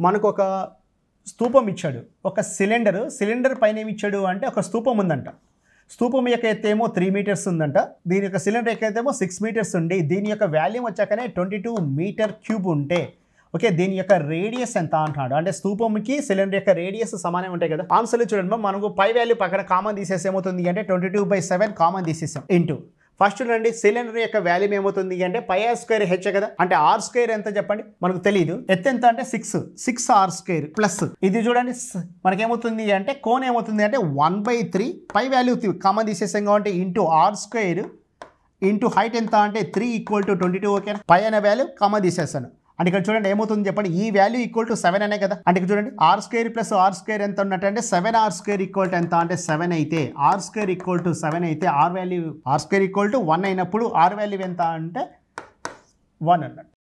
మనకు ఒక స్తూపం ఇచ్చాడు, ఒక సిలిండర్ పైన ఏమి ఇచ్చాడు అంటే ఒక స్తూపం ఉందంట. స్తూపం యొక్క ఎత్తేమో 3 మీటర్స్ ఉందంట, దీని యొక్క సిలిండర్ యొక్క ఎత్తేమో 6 మీటర్స్ ఉండి దీని యొక్క వాల్యూమ్ వచ్చాకనే 22 మీటర్ క్యూబ్ ఉంటే ఓకే దీని యొక్క రేడియస్ ఎంత అంటున్నాడు. అంటే స్తూపంకి సిలిండర్ యొక్క రేడియస్ సమానం ఉంటాయి కదా. ఆన్సర్లు చూడండి, మనకు పై వాల్యూ పక్కన కామన్ తీసేసి ఏమవుతుంది అంటే 22/7 కామన్ తీసేసాం ఇంటూ ఫస్ట్ రండి సిలిండర్ యొక్క వాల్యూమ్ ఏమవుతుంది అంటే πr² h కదా. అంటే r² ఎంత చెప్పండి, మనకు తెలియదు. ఎత్తు ఎంత అంటే 6r² ప్లస్ ఇది చూడండి మనకేమవుతుంది అంటే కోన్ ఏమవుతుంది అంటే 1/3 పై వాల్యూ కామన్ తీసేసాం కాబట్టి ఇంటూ r² ఇంటూ హైట్ ఎంత అంటే 3 = 22. ఓకే, పై అనే వాల్యూ కామన్ తీసేస్తాను. అంటే ఇక్కడ చూడండి ఏమవుతుంది చెప్పండి, ఈ వాల్యూ = 7 అనే కదా. అంటే ఇక్కడ చూడండి r² ప్లస్ r² ఎంత ఉన్నట్టంటే 7r² ఎంత అంటే 7 అయితే r² 7 అయితే r వాల్యూ r² 1 అయినప్పుడు r వాల్యూ ఎంత అంటే 1 అన్నట్టు.